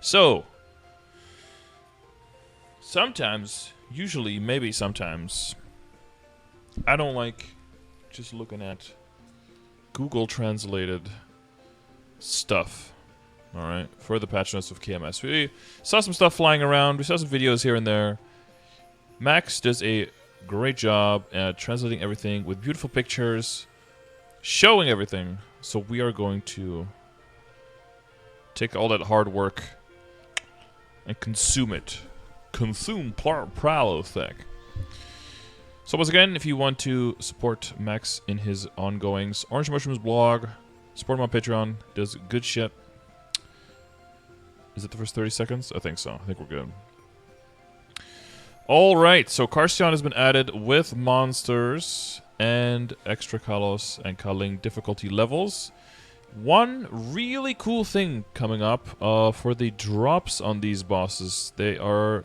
So, sometimes, usually, maybe sometimes, I don't like just looking at Google translated stuff. Alright, for the patch notes of KMS. We saw some stuff flying around, we saw some videos here and there. Max does a great job at translating everything with beautiful pictures, showing everything. So we are going to take all that hard work and consume it. Consume Pralotech. So once again, if you want to support Max in his ongoings, OrangeMushroom's blog, support him on Patreon, does good shit. Is it the first 30 seconds? I think so. I think we're good. Alright, so Carcion has been added with monsters and extra Kalos and Kaling difficulty levels. One really cool thing coming up for the drops on these bosses. They are...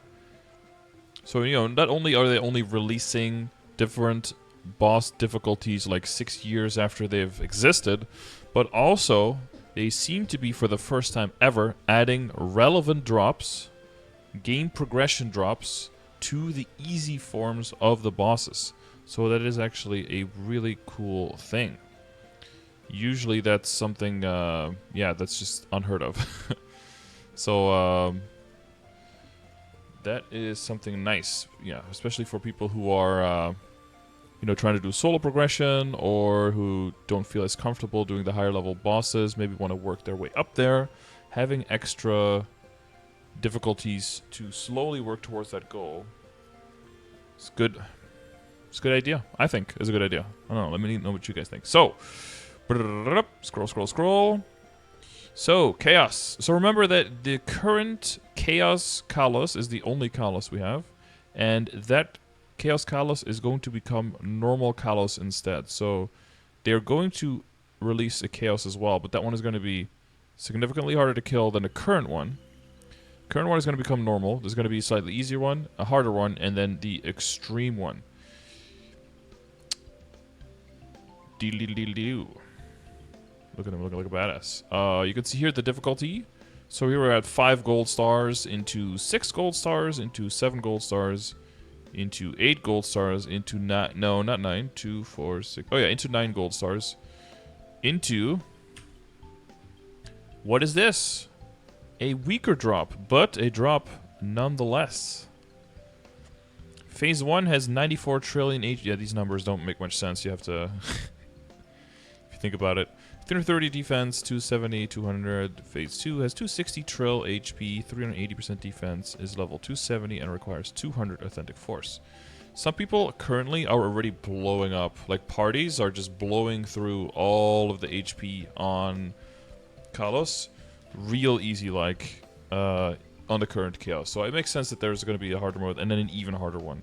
So, you know, not only are they only releasing different boss difficulties like 6 years after they've existed, but also they seem to be, for the first time ever, adding relevant drops, game progression drops, to the easy forms of the bosses. So that is actually a really cool thing. Usually that's something, yeah, that's just unheard of. So, that is something nice, yeah, especially for people who are, you know, trying to do solo progression or who don't feel as comfortable doing the higher level bosses, maybe want to work their way up there. Having extra difficulties to slowly work towards that goal. It's good. It's a good idea. I think it's a good idea. I don't know. Let me know what you guys think. So, scroll. So, Chaos. So remember that the current Chaos Kalos is the only Kalos we have. And that Chaos Kalos is going to become normal Kalos instead. So, they're going to release a Chaos as well. But that one is going to be significantly harder to kill than the current one. Current one is going to become normal. There's going to be a slightly easier one, a harder one, and then the extreme one. Look at him looking like a badass. You can see here the difficulty. So here we're at 5 gold stars, into 6 gold stars, into 7 gold stars, into 8 gold stars, into not 9, 2, 4, 6. Oh yeah, into 9 gold stars. Into... What is this? A weaker drop, but a drop nonetheless. Phase 1 has 94 trillion HP. Yeah, these numbers don't make much sense. You have to... if you think about it. 330 defense, 270, 200. Phase 2 has 260 trill HP, 380% defense, is level 270, and requires 200 authentic force. Some people currently are already blowing up. Like, parties are just blowing through all of the HP on Kalos. Real easy, like, on the current Chaos. So it makes sense that there's going to be a harder mode and then an even harder one.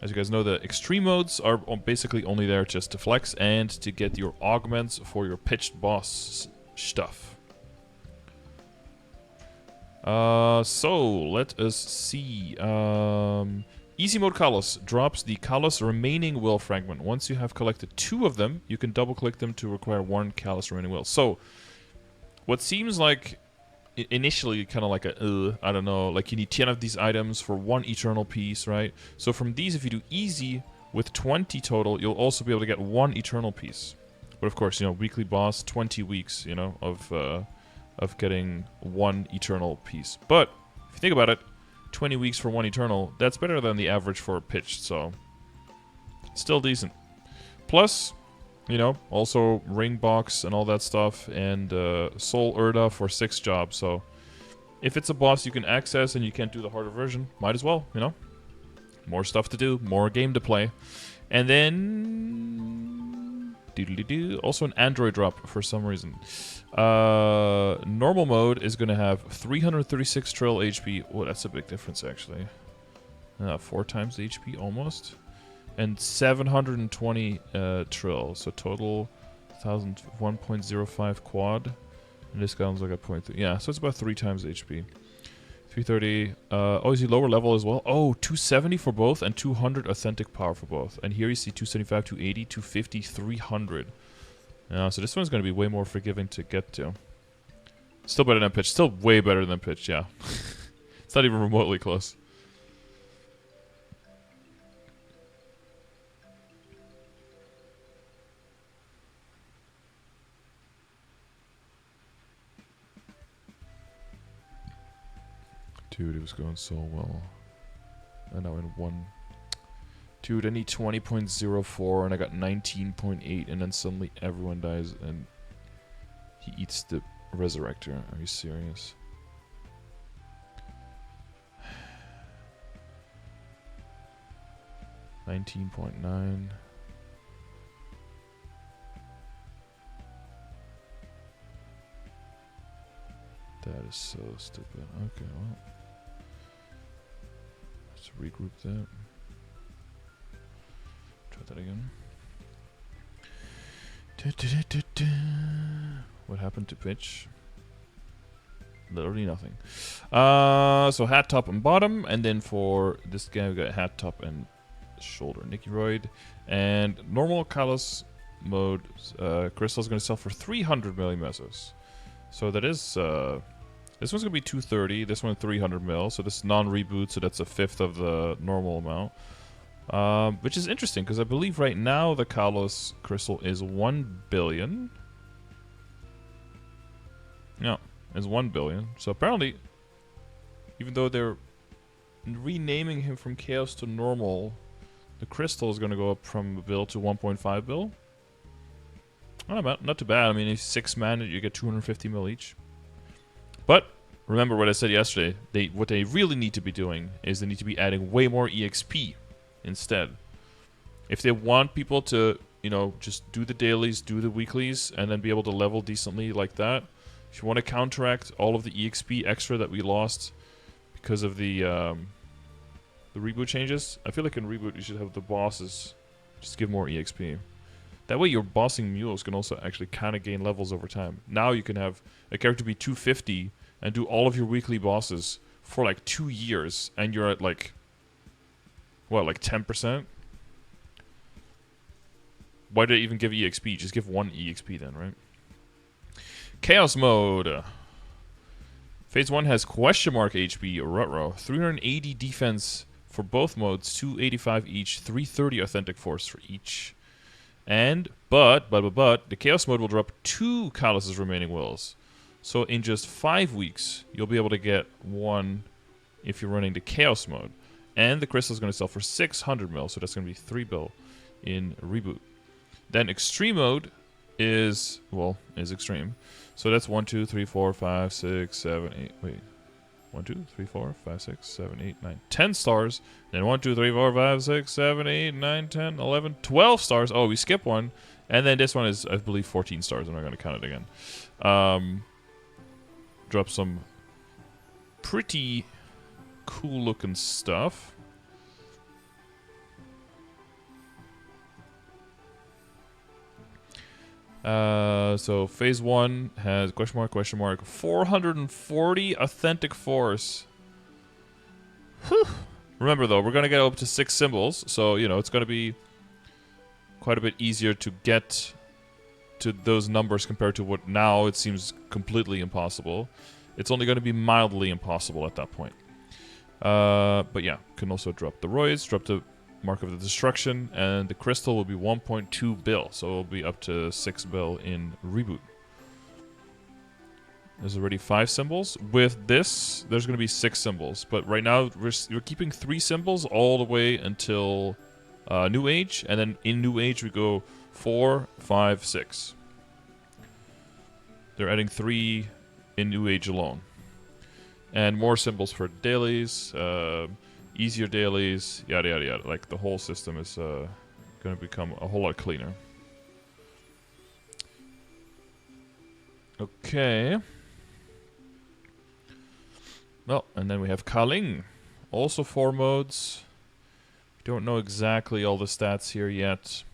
As you guys know, the extreme modes are basically only there just to flex and to get your augments for your pitched boss stuff. So, let us see. Easy mode Kalos drops the Kalos remaining will fragment. Once you have collected 2 of them, you can double click them to require 1 Kalos remaining will. So, what seems like initially kind of like a, I don't know, like you need 10 of these items for 1 eternal piece, right? So from these, if you do easy with 20 total, you'll also be able to get 1 eternal piece. But of course, you know, weekly boss, 20 weeks, you know, of getting 1 eternal piece. But if you think about it, 20 weeks for 1 eternal, that's better than the average for pitched, so still decent. Plus, you know, also ring box and all that stuff, and soul Urda for 6 jobs. So if it's a boss you can access and you can't do the harder version, might as well, you know. More stuff to do, more game to play. And then also an Android drop for some reason. Normal mode is going to have 336 trill HP. Oh, that's a big difference actually. 4 times the HP almost. And 720 trill, so total 1.05 quad. And this guy like a 0.3. Yeah, so it's about 3 times HP. 330. Oh, is he lower level as well? Oh, 270 for both and 200 authentic power for both. And here you see 275, 280, 250, 300. So this one's going to be way more forgiving to get to. Still better than pitch. Still way better than pitch, yeah. It's not even remotely close. Dude, it was going so well. And now in one. Dude, I need 20.04 and I got 19.8 and then suddenly everyone dies and he eats the resurrector. Are you serious? $19.9. That is so stupid. Okay, well. Let's regroup that. Try that again. What happened to pitch? Literally nothing. So hat top and bottom, and then for this guy we got hat top and shoulder Nickeroid, and normal Kalos mode. Crystal's going to sell for 300 million mesos. So that is this one's going to be 230. This one 300 mil. So this is non-reboot. So that's a fifth of the normal amount. Which is interesting because I believe right now the Kalos crystal is 1 billion. Yeah, is 1 billion. So apparently, even though they're renaming him from chaos to normal, the crystal is going to go up from a bill to 1.5 bill. Not too bad. I mean, if 6 man, you get 250 mil each. But remember what I said yesterday. What they really need to be doing is they need to be adding way more EXP instead. If they want people to, you know, just do the dailies, do the weeklies, and then be able to level decently like that. If you want to counteract all of the EXP extra that we lost because of the reboot changes, I feel like in reboot you should have the bosses just give more EXP. That way your bossing mules can also actually kind of gain levels over time. Now you can have a character be 250 and do all of your weekly bosses for like 2 years, and you're at like, what, like 10%? Why did it even give EXP? Just give 1 EXP then, right? Chaos mode. Phase 1 has question mark HP or Rutro, 380 defense for both modes, 285 each, 330 authentic force for each. And, but, the Chaos mode will drop 2 Kalos' remaining wills. So in just 5 weeks, you'll be able to get 1 if you're running the Chaos mode. And the crystal is going to sell for 600 mil, so that's going to be 3 bill in reboot. Then Extreme mode is extreme. So that's 1, 2, 3, 4, 5, 6, 7, 8, wait. 1, 2, 3, 4, 5, 6, 7, 8, 9, 10 stars. Then 1, 2, 3, 4, 5, 6, 7, 8, 9, 10, 11, 12 stars. Oh, we skip one. And then this one is, I believe, 14 stars. I'm not going to count it again. Drop some pretty cool looking stuff. So phase 1 has question mark 440 authentic force. Whew. Remember though, we're gonna get up to 6 symbols, so you know it's gonna be quite a bit easier to get to those numbers compared to what now it seems completely impossible. It's only gonna be mildly impossible at that point. But yeah, can also drop the Royds, drop the Mark of the Destruction, and the crystal will be 1.2 bill, so it'll be up to 6 bill in reboot. There's already 5 symbols. With this, there's going to be 6 symbols, but right now we're keeping 3 symbols all the way until New Age, and then in New Age we go 4, 5, 6. They're adding 3 in New Age alone. And more symbols for dailies, easier dailies, yada yada yada. Like the whole system is going to become a whole lot cleaner. Okay. Well, and then we have Kaling. Also 4 modes. Don't know exactly all the stats here yet.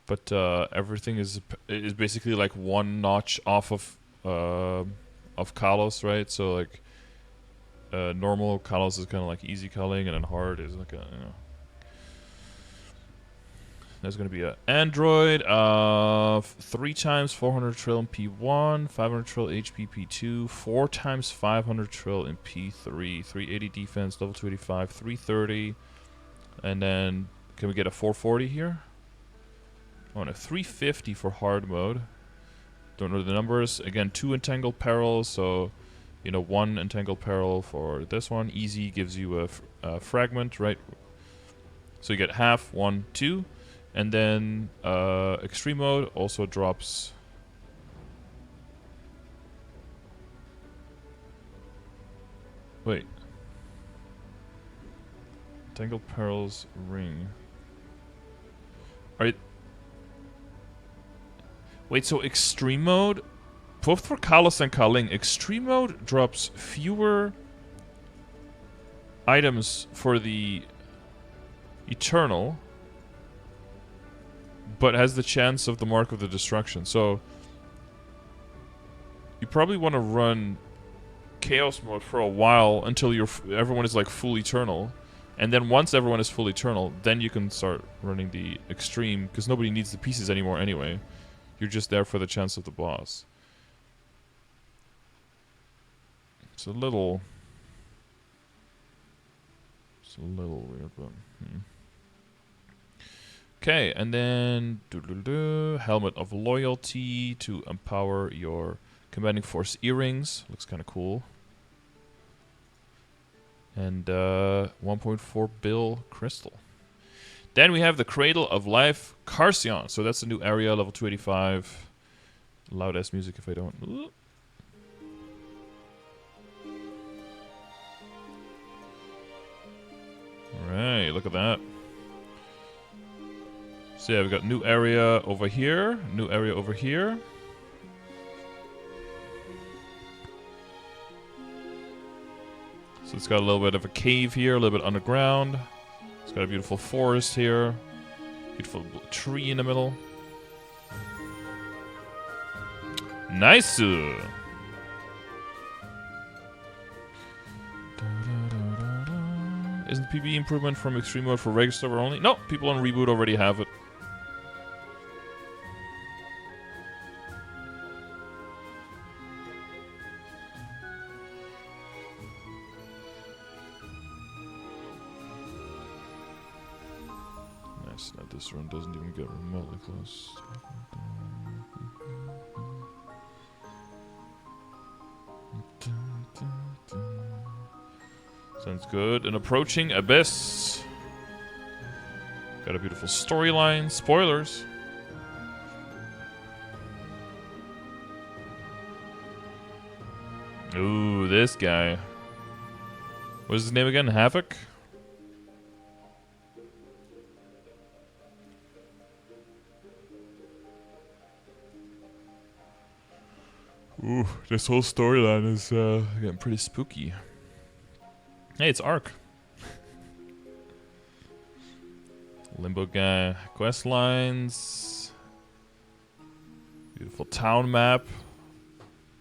But everything is basically like 1 notch off of Kalos, right? So like normal Kalos is kind of like easy culling, and then hard is like a, you know. There's going to be an Android, 3 times 400 trill in P1, 500 trill HP P2, 4 times 500 trill in P3, 380 defense, level 285, 330, and then can we get a 440 here? Oh, and a 350 for hard mode. Don't know the numbers. Again, 2 entangled perils, so you know 1 entangled peril for this one. Easy gives you a fragment, right? So you get half, 1, 2. And then extreme mode also drops. Wait. Tangled Perils ring. Alright. Wait, so extreme mode, both for Kalos and Kaling, extreme mode drops fewer items for the Eternal, but has the chance of the Mark of the Destruction. So you probably want to run Chaos mode for a while until everyone is like full Eternal, and then once everyone is full Eternal, then you can start running the Extreme, because nobody needs the pieces anymore anyway. You're just there for the chance of the boss. It's a little weird, but Okay, and then Helmet of Loyalty to empower your Commanding Force earrings. Looks kind of cool. And 1.4 bill crystal. Then we have the Cradle of Life Carcion. So that's a new area, level 285. Loud ass music if I don't. Ooh. Alright, look at that. So yeah, we've got new area over here, new area over here. So it's got a little bit of a cave here, a little bit underground. It's got a beautiful forest here. Beautiful tree in the middle. Nice! Isn't PvE improvement from extreme mode for regular server only? No, people on Reboot already have it. Nice, now this run doesn't even get remotely close. Sounds good. An approaching abyss. Got a beautiful storyline. Spoilers. Ooh, this guy. What's his name again? Havoc? Ooh, this whole storyline is getting pretty spooky. Hey, it's Ark. Limbo guy. Quest lines. Beautiful town map.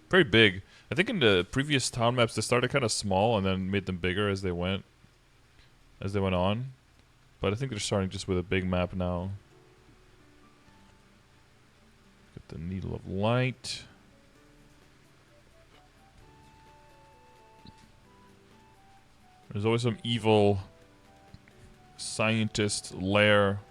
Very big. I think in the previous town maps they started kind of small and then made them bigger as they went on. But I think they're starting just with a big map now. Got the Needle of Light. There's always some evil scientist lair.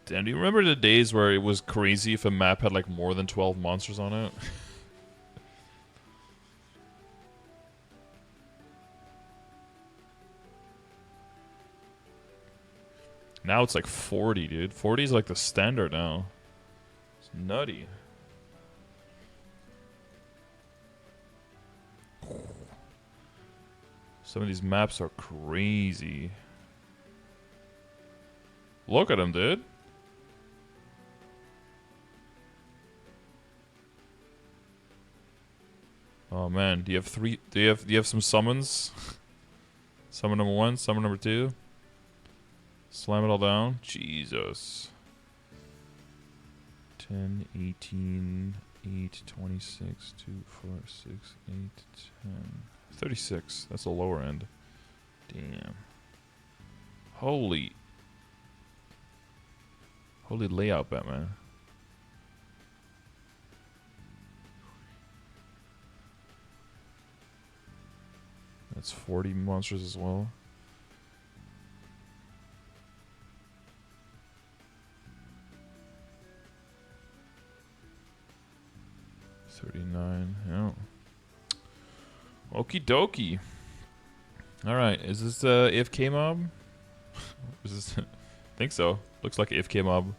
Damn, do you remember the days where it was crazy if a map had like more than 12 monsters on it? Now it's like 40, dude. 40 is like the standard now. It's nutty. Some of these maps are crazy. Look at them, dude. Oh man, do you have three? Do you have some summons? Summon number 1, summon number 2. Slam it all down. Jesus. 10, 18, 8, 26, 2, 4, 6, 8, 10. 36. That's the lower end. Damn. Holy layout, Batman. That's 40 monsters as well. $39, yeah. Okie dokie. Alright, is this AFK mob? Is this I think so. Looks like AFK mob.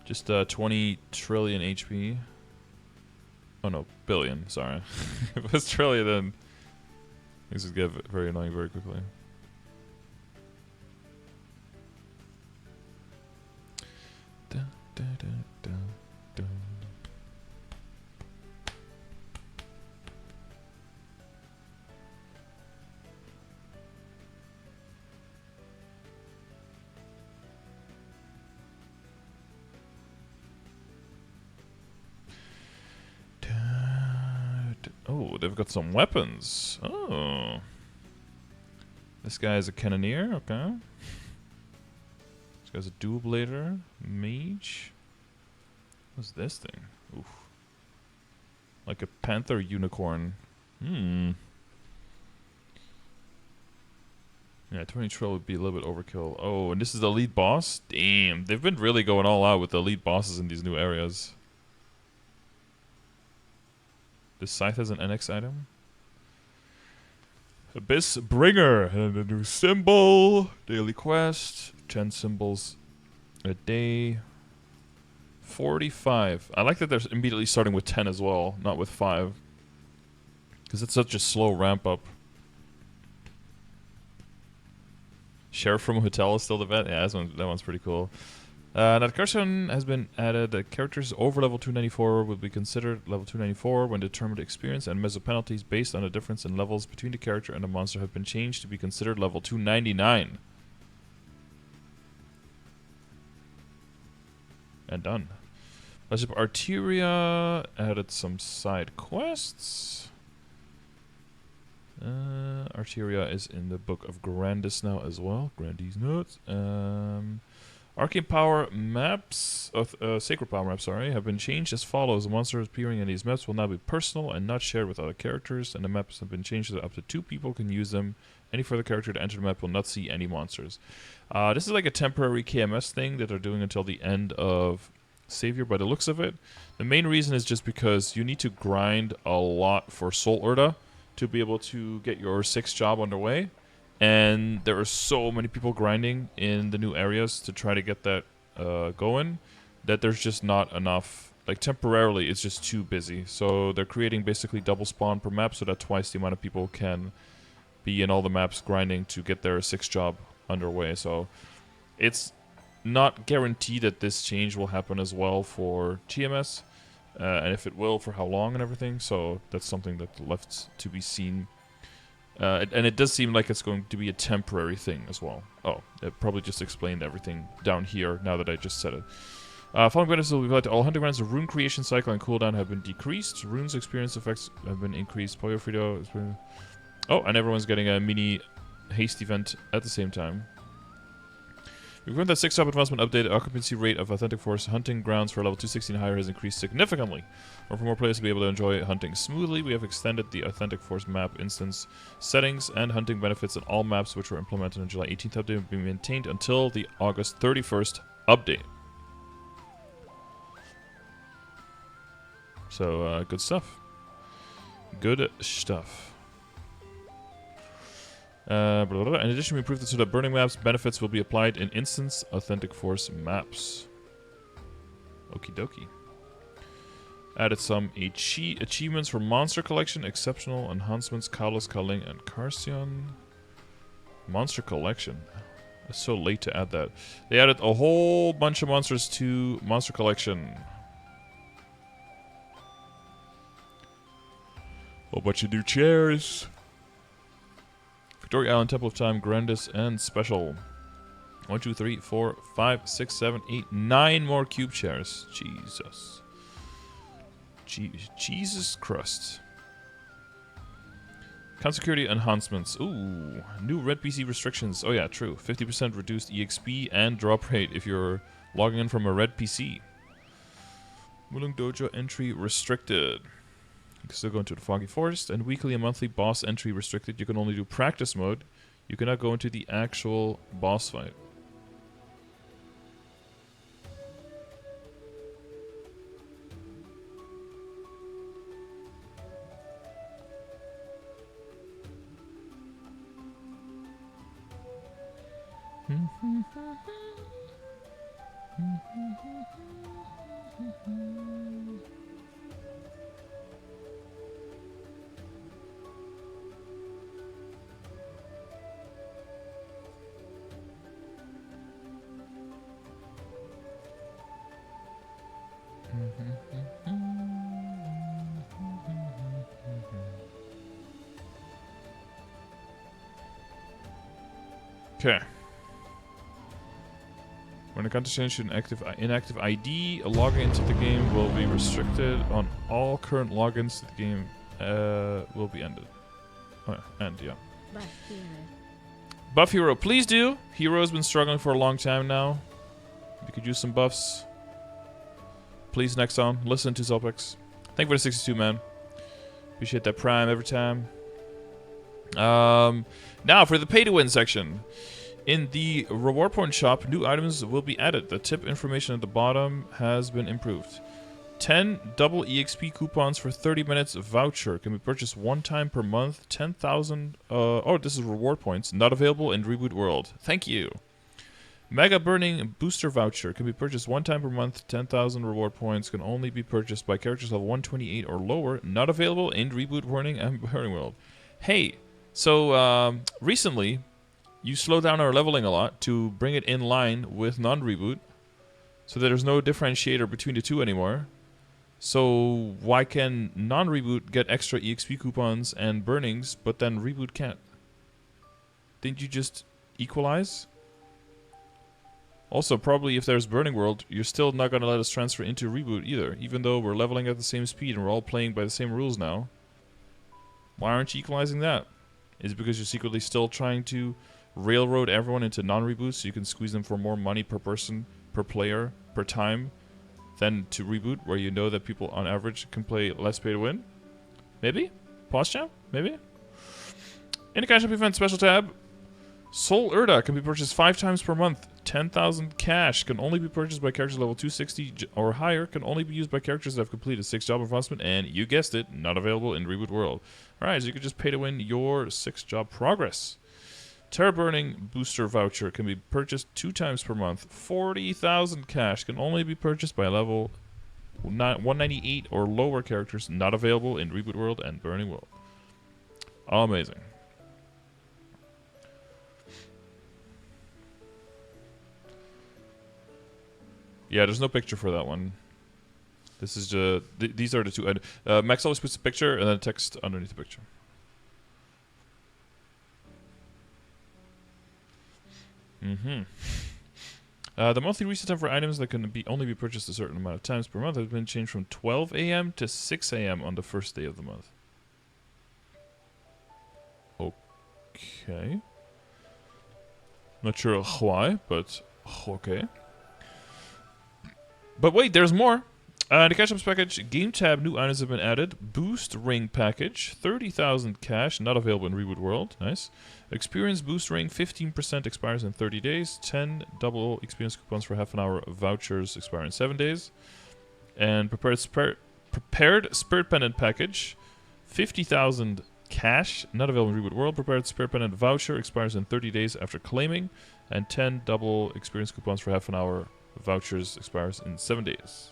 Just 20 trillion HP. Oh no, billion, sorry. If it was trillion, then things would get very annoying very quickly. Dun, dun, dun, dun, dun. Oh, they've got some weapons. Oh. This guy is a cannoneer, okay. This guy's a dual blader. Mage. What's this thing? Oof. Like a panther unicorn. Hmm. Yeah, 20 trill would be a little bit overkill. Oh, and this is the lead boss? Damn, they've been really going all out with the lead bosses in these new areas. This scythe has an NX item. Abyss Bringer and a new symbol. Daily quest. 10 symbols a day. 45. I like that they're immediately starting with 10 as well, not with 5. Because it's such a slow ramp up. Sheriff from a Hotel is still the vet? Yeah, that one's pretty cool. Now the Carcion has been added. The characters over level 294 will be considered level 294 when determined experience and meso penalties based on the difference in levels between the character and the monster have been changed to be considered level 299. And done. Flagship Arteria added some side quests. Arteria is in the Book of Grandis now as well. Grandi's notes. Arcane Power maps, Sacred Power maps, sorry, have been changed as follows. The monsters appearing in these maps will now be personal and not shared with other characters, and the maps have been changed so that up to 2 people can use them. Any further character to enter the map will not see any monsters. This is like a temporary KMS thing that they're doing until the end of Savior by the looks of it. The main reason is just because you need to grind a lot for Soul Urda to be able to get your 6th job underway. And there are so many people grinding in the new areas to try to get that going that there's just not enough. Like, temporarily, it's just too busy. So they're creating basically double spawn per map so that twice the amount of people can be in all the maps grinding to get their 6th job underway. So it's not guaranteed that this change will happen as well for TMS. And if it will, for how long and everything. So that's something that's left to be seen. And it does seem like it's going to be a temporary thing as well. Oh, it probably just explained everything down here now that I just said it. Following benefits will be applied to all hunting grounds. The rune creation cycle and cooldown have been decreased. Runes experience effects have been increased. Polio Frito has been... Oh, and everyone's getting a mini haste event at the same time. We've learned that 6 job advancement update occupancy rate of Authentic Force hunting grounds for level 216 higher has increased significantly. Or for more players to be able to enjoy hunting smoothly, we have extended the Authentic Force map instance settings and hunting benefits in all maps which were implemented on July 18th update will be maintained until the August 31st update. So, good stuff. Good stuff. In addition, we improved it so that burning maps benefits will be applied in instance Authentic Force maps. Okie dokie. Added some achievements for Monster Collection, Exceptional Enhancements, Kalos, Kaling, and Carcion. Monster Collection. It's so late to add that. They added a whole bunch of monsters to Monster Collection. A bunch of new chairs. Victoria Island, Temple of Time, Grandis, and Special. 1, 2, 3, 4, 5, 6, 7, 8, 9 more cube chairs. Jesus. Jesus Christ. Account security enhancements. Ooh, new red PC restrictions. Oh yeah, true. 50% reduced EXP and drop rate if you're logging in from a red PC. Mulung Dojo entry restricted. You can still go into the Foggy Forest. And weekly and monthly boss entry restricted. You can only do practice mode. You cannot go into the actual boss fight. Okay. When a content change to an inactive ID, a login into the game will be restricted on all current logins to the game will be ended. Oh, yeah, end, yeah. Buff Hero, please do. Hero's been struggling for a long time now. You could use some buffs. Please, next on, listen to Zolpix. Thank you for the 62, man. Appreciate that prime every time. Now for the pay-to-win section. In the reward point shop, new items will be added. The tip information at the bottom has been improved. 10 double EXP coupons for 30 minutes voucher can be purchased one time per month. 10,000. Oh, this is reward points. Not available in Reboot World. Thank you. Mega Burning Booster Voucher can be purchased one time per month. 10,000 reward points can only be purchased by characters level 128 or lower. Not available in Reboot Warning and Burning World. Hey, so recently you slowed down our leveling a lot to bring it in line with non-reboot, so that there's no differentiator between the two anymore. So why can non-reboot get extra EXP coupons and burnings, but then reboot can't? Didn't you just equalize? Also, probably if there's Burning World, you're still not going to let us transfer into reboot either, even though we're leveling at the same speed and we're all playing by the same rules now. Why aren't you equalizing that? Is it because you're secretly still trying to railroad everyone into non-reboots so you can squeeze them for more money per person, per player, per time than to reboot, where you know that people on average can play less pay to win? Maybe? Pause chat? Maybe? In the cash up event special tab, Soul Urda can be purchased 5 times per month. 10,000 cash can only be purchased by characters level 260 or higher, can only be used by characters that have completed 6 job advancement, and you guessed it, not available in Reboot World. Alright, so you can just pay to win your 6 job progress. Terror Burning Booster Voucher can be purchased 2 times per month. 40,000 cash can only be purchased by level 198 or lower characters, not available in Reboot World and Burning World. Amazing. Yeah, there's no picture for that one. This is these are the two. Max always puts a picture and then text underneath the picture. The monthly reset time for items that can only be purchased a certain amount of times per month has been changed from 12 a.m. to 6 a.m. on the first day of the month. Okay. Not sure why, but okay. But wait, there's more. The cash ups package, game tab, new items have been added. Boost ring package, 30,000 cash, not available in Reboot World. Nice. Experience boost ring, 15% expires in 30 days. 10 double experience coupons for half an hour vouchers expire in 7 days. And prepared spirit pendant package, 50,000 cash, not available in Reboot World. Prepared spirit pendant voucher expires in 30 days after claiming. And 10 double experience coupons for half an hour vouchers expires in 7 days.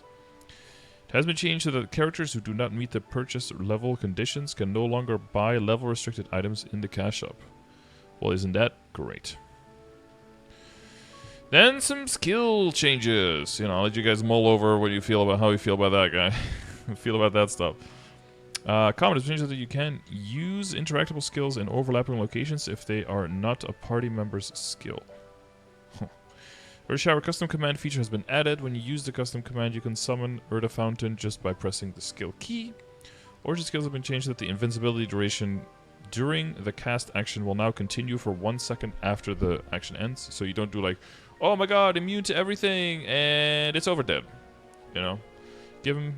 It has been changed so that characters who do not meet the purchase level conditions can no longer buy level restricted items in the cash shop. Well, isn't that great? Then some skill changes. You know, I'll let you guys mull over what you feel about how you feel about that guy. Feel about that stuff. Comment has changed so that you can use interactable skills in overlapping locations if they are not a party member's skill. Earth Shower custom command feature has been added. When you use the custom command, you can summon Urda Fountain just by pressing the skill key. Origin skills have been changed so that the invincibility duration during the cast action will now continue for 1 second after the action ends. So you don't do like, oh my god, immune to everything, and it's over dead. You know? Give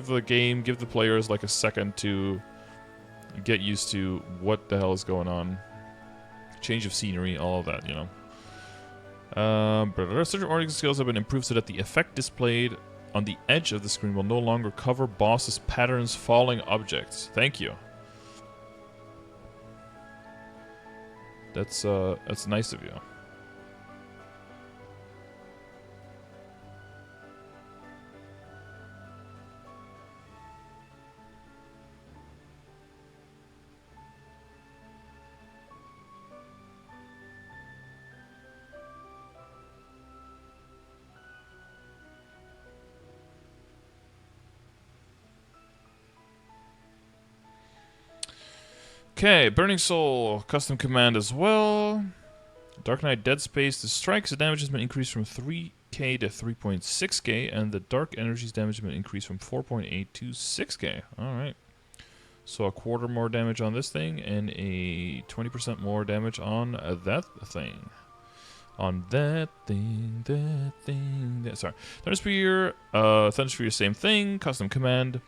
the players like a second to get used to what the hell is going on. Change of scenery, all of that, you know. Certain ordering skills have been improved so that the effect displayed on the edge of the screen will no longer cover bosses' patterns falling objects. Thank you. That's nice of you. Okay, Burning Soul, custom command as well. Dark Knight Dead Space, the strikes damage has been increased from 3k to 3.6k, and the Dark Energy's damage has been increased from 4.8 to 6k. Alright. So a quarter more damage on this thing, and a 20% more damage on that thing. Sorry. Thundersphere, same thing, custom command.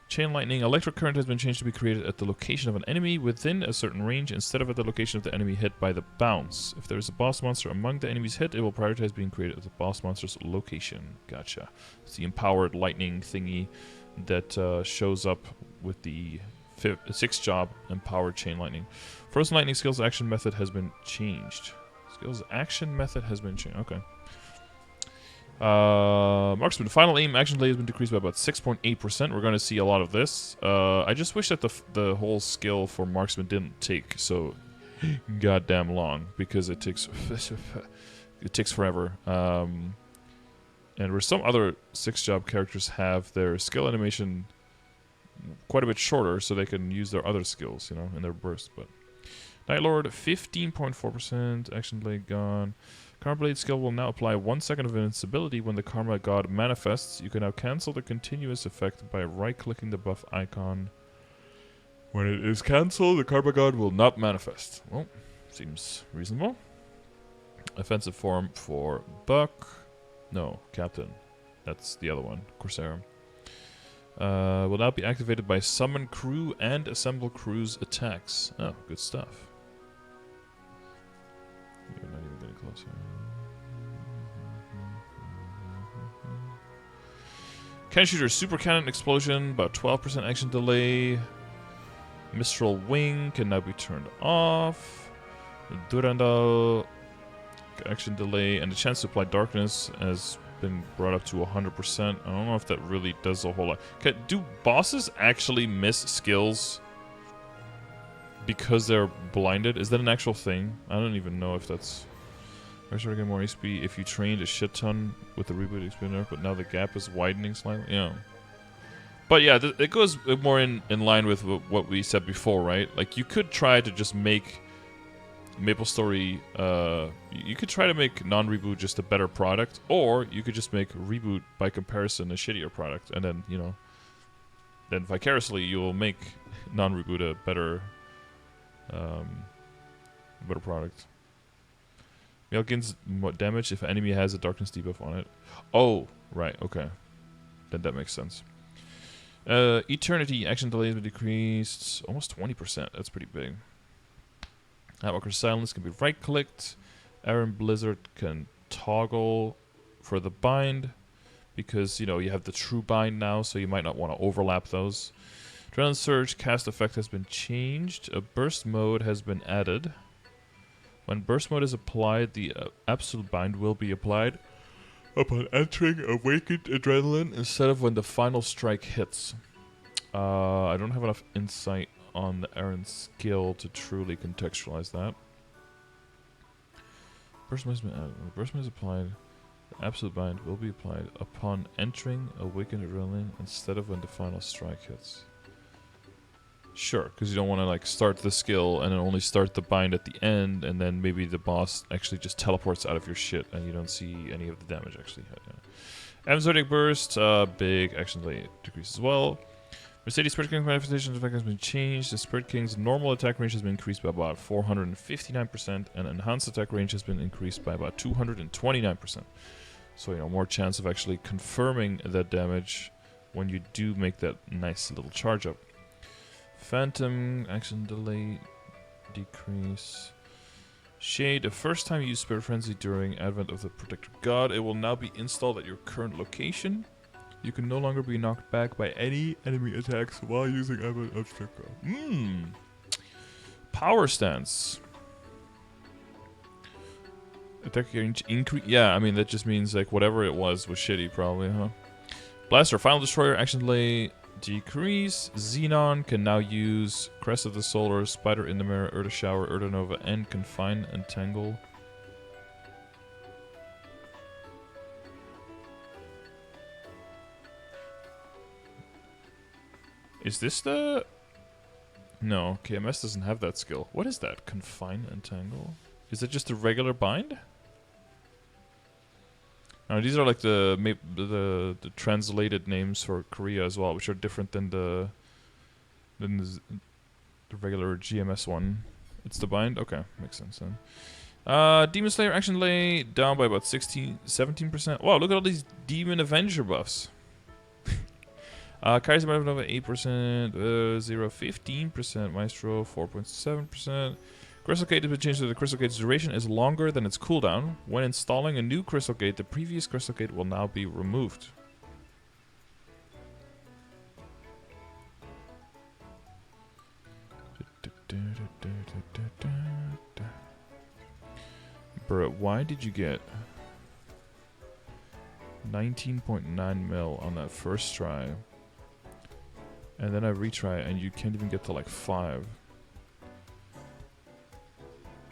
Chain Lightning, electric current has been changed to be created at the location of an enemy within a certain range instead of at the location of the enemy hit by the bounce. If there is a boss monster among the enemies hit, it will prioritize being created at the boss monster's location. Gotcha. It's the empowered lightning thingy that shows up with the 6th job, empowered Chain Lightning. Frozen Lightning skills action method has been changed. Skills action method has been changed. Okay. Marksman, final aim action delay has been decreased by about 6.8%. We're going to see a lot of this. I just wish that the whole skill for Marksman didn't take so goddamn long, because it takes forever. And where some other 6-job characters have their skill animation quite a bit shorter, so they can use their other skills, you know, in their burst. But Night Lord, 15.4%, action delay gone. Karma Blade skill will now apply 1 second of invincibility when the Karma God manifests. You can now cancel the continuous effect by right-clicking the buff icon. When it is cancelled, the Karma God will not manifest. Well, seems reasonable. Offensive form for Buck. No, Captain. That's the other one, Corsair. Will now be activated by summon crew and assemble crew's attacks. Oh, good stuff. You're not even getting closer. Cannon Shooter, Super Cannon Explosion, about 12% action delay. Mistral Wing can now be turned off. Durandal, action delay, and the chance to apply Darkness has been brought up to 100%. I don't know if that really does a whole lot. Do bosses actually miss skills because they're blinded? Is that an actual thing? I don't even know if that's... I started getting more HP if you trained a shit ton with the reboot experience, but now the gap is widening slightly. Yeah. But yeah, it goes more in line with what we said before, right? Like, you could try to just make MapleStory... you could try to make non-reboot just a better product, or you could just make reboot by comparison a shittier product, and then, you know, then vicariously you'll make non-reboot a better product. Mail gains more damage if an enemy has a darkness debuff on it. Oh, right, okay. Then that makes sense. Eternity, action delay has been decreased almost 20%. That's pretty big. Nightwalker's Silence can be right-clicked. Aaron Blizzard can toggle for the bind, because, you know, you have the true bind now, so you might not want to overlap those. Adrenaline Surge cast effect has been changed. A burst mode has been added. When burst mode is applied, the absolute bind will be applied upon entering awakened adrenaline instead of when the final strike hits. I don't have enough insight on the Aaron skill to truly contextualize that. Burst mode has been added. When burst mode is applied, the absolute bind will be applied upon entering awakened adrenaline instead of when the final strike hits. Sure, because you don't want to like start the skill and then only start the bind at the end, and then maybe the boss actually just teleports out of your shit and you don't see any of the damage actually hit. Yeah. Zodiac Burst, big action delay decrease as well. Mercedes Spirit King's manifestation effect has been changed. The Spirit King's normal attack range has been increased by about 459%, and enhanced attack range has been increased by about 229%. So, you know, more chance of actually confirming that damage when you do make that nice little charge up. Phantom, action delay, decrease. Shade, the first time you use Spirit Frenzy during Advent of the Protector God, it will now be installed at your current location. You can no longer be knocked back by any enemy attacks while using Advent of the Protector God. Power Stance. Attack range increase. Yeah, I mean, that just means like whatever it was shitty, probably, huh? Blaster, Final Destroyer, action delay, decrease. Xenon can now use Crest of the Solar, Spider in the Mirror, Urda Shower, Urda Nova, and Confine and Tangle. Is this the... No, KMS doesn't have that skill. What is that? Confine and Tangle? Is it just a regular bind? No, these are like the translated names for Korea as well, which are different than the regular GMS one. It's the bind? Okay, makes sense then. Demon Slayer action delay down by about 17%. Wow, look at all these Demon Avenger buffs. Kaiser Nova 8%, 0 15%, Maestro 4.7%. Crystal Gate has been changed so the Crystal Gate's duration is longer than its cooldown. When installing a new Crystal Gate, the previous Crystal Gate will now be removed. Bro, why did you get 19.9 mil on that first try? And then I retry and you can't even get to like 5.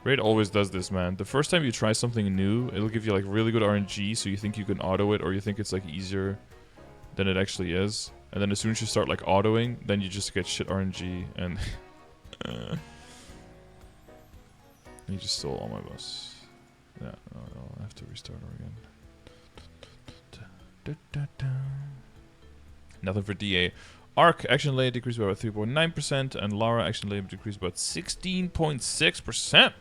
Raid always does this, man. The first time you try something new, it'll give you like really good RNG, so you think you can auto it, or you think it's like easier than it actually is. And then as soon as you start like autoing, then you just get shit RNG, and you just stole all my buffs. Yeah, I'll have to restart her again. Nothing for DA. Arc action delay decreased by about 3.9%, and Lara action delay decreased by about 16.6%.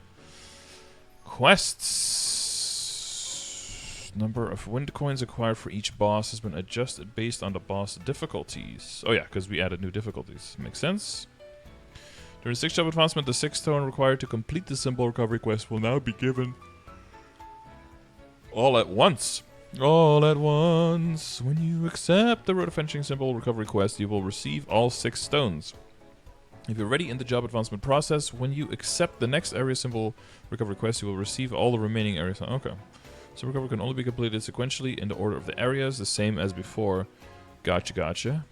Quests. Number of wind coins acquired for each boss has been adjusted based on the boss difficulties. Oh yeah, because we added new difficulties. Makes sense. During the 6th job advancement, the 6th stone required to complete the symbol recovery quest will now be given all at once. All at once. When you accept the Road of Fetching symbol recovery quest, you will receive all 6 stones. If you're already in the job advancement process, when you accept the next area symbol recovery quest, you will receive all the remaining areas. Okay. So recovery can only be completed sequentially in the order of the areas, the same as before. Gotcha, gotcha.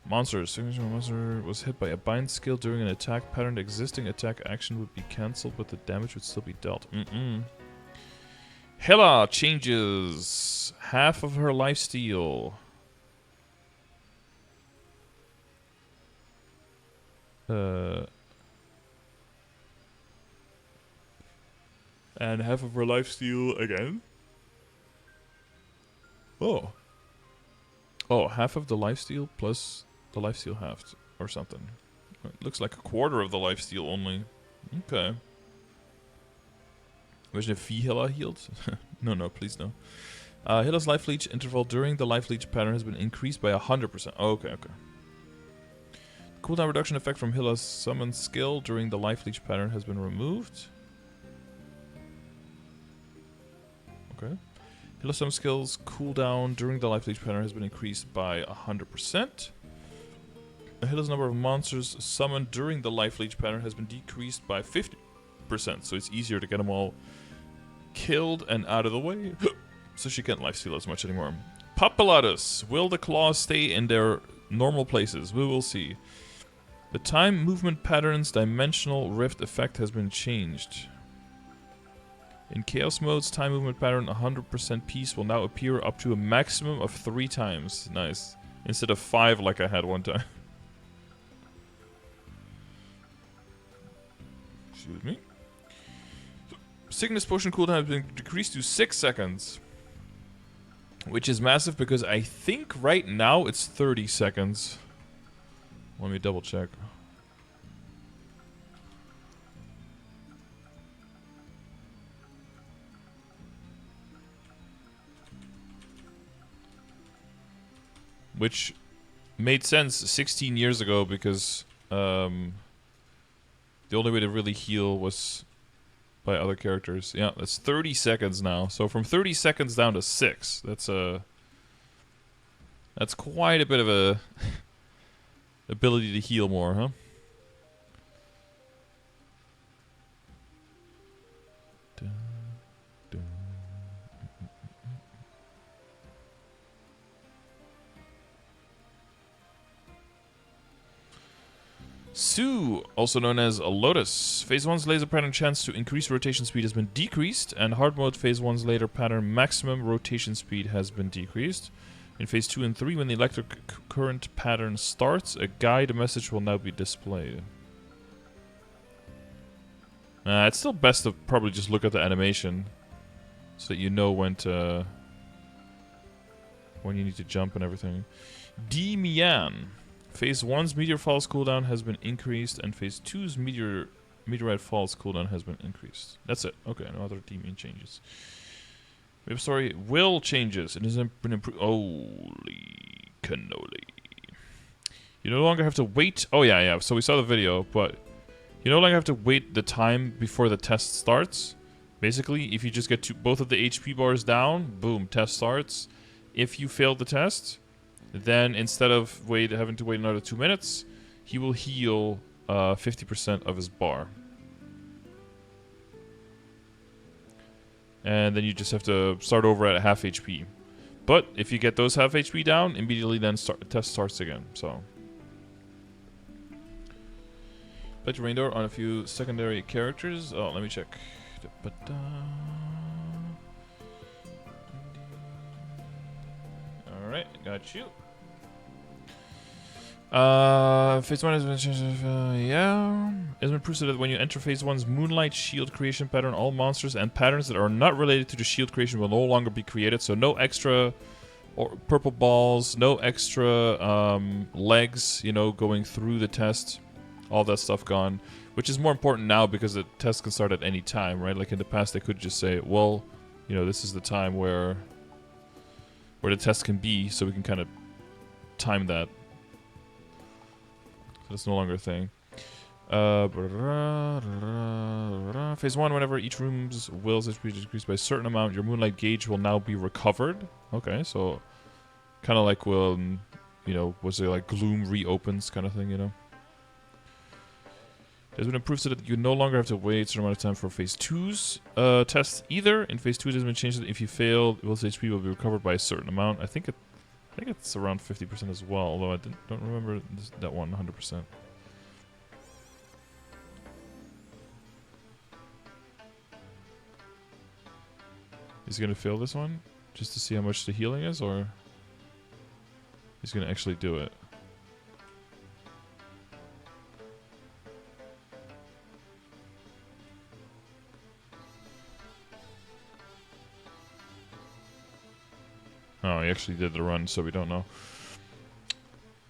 Monsters. Signature monster was hit by a bind skill during an attack pattern. The existing attack action would be cancelled, but the damage would still be dealt. Hela changes half of her lifesteal. And half of her lifesteal again. Oh, half of the lifesteal plus the lifesteal halved or something. It looks like a quarter of the lifesteal only. Okay. Imagine if Hela healed. No, please no. Hela's life leech interval during the life leech pattern has been increased by 100%. Okay. Cooldown reduction effect from Hela's summon skill during the life leech pattern has been removed. Okay. Hela's summon skills cooldown during the life leech pattern has been increased by 100%. Hela's number of monsters summoned during the life leech pattern has been decreased by 50%, so it's easier to get them all killed and out of the way, so she can't lifesteal as much anymore. Papilladus. Will the claws stay in their normal places? We will see. The time movement pattern's dimensional rift effect has been changed. In Chaos mode's time movement pattern, 100% piece will now appear up to a maximum of 3 times. Nice. Instead of 5 like I had one time. Excuse me. Sickness potion cooldown has been decreased to 6 seconds. Which is massive because I think right now it's 30 seconds. Let me double check. Which made sense 16 years ago because the only way to really heal was by other characters. Yeah, that's 30 seconds now. So from 30 seconds down to 6. That's quite a bit of a ability to heal more, huh? Sue, also known as a Lotus. Phase 1's laser pattern chance to increase rotation speed has been decreased, and hard mode Phase 1's laser pattern maximum rotation speed has been decreased. In Phase 2 and 3, when the electric current pattern starts, a guide message will now be displayed. It's still best to probably just look at the animation, so that you know when you need to jump and everything. D. Mian. Phase 1's Meteor Falls cooldown has been increased, and Phase 2's Meteorite Falls cooldown has been increased. That's it. Okay, no other teaming changes. MapleStory will changes. It has been improved. Holy cannoli. You no longer have to wait. Oh, yeah. So we saw the video, but you no longer have to wait the time before the test starts. Basically, if you just get both of the HP bars down, boom, test starts. If you failed the test, then instead of having to wait another 2 minutes, he will heal 50% of his bar. And then you just have to start over at half HP. But if you get those half HP down, immediately then test starts again. So, put your rain door on a few secondary characters. Oh, let me check. Alright, got you. Phase 1 has been changed. Yeah. It has been proved that when you enter Phase 1's Moonlight Shield creation pattern, all monsters and patterns that are not related to the shield creation will no longer be created. So no extra purple balls, no extra legs, going through the test. All that stuff gone. Which is more important now because the test can start at any time, right? Like in the past, they could just say, well, this is the time where the test can be, so we can kind of time that. That's no longer a thing. Phase 1, whenever each room's will's HP is decreased by a certain amount, your Moonlight gauge will now be recovered. Okay, so kind of like when, was it like Gloom reopens kind of thing, It has been improved so that you no longer have to wait a certain amount of time for Phase 2's test either. In Phase 2, it has been changed that if you fail, will's HP will be recovered by a certain amount. I think it's around 50% as well, although I don't remember that one 100%. He's gonna fail this one just to see how much the healing is, or he's gonna actually do it. Oh, he actually did the run, so we don't know.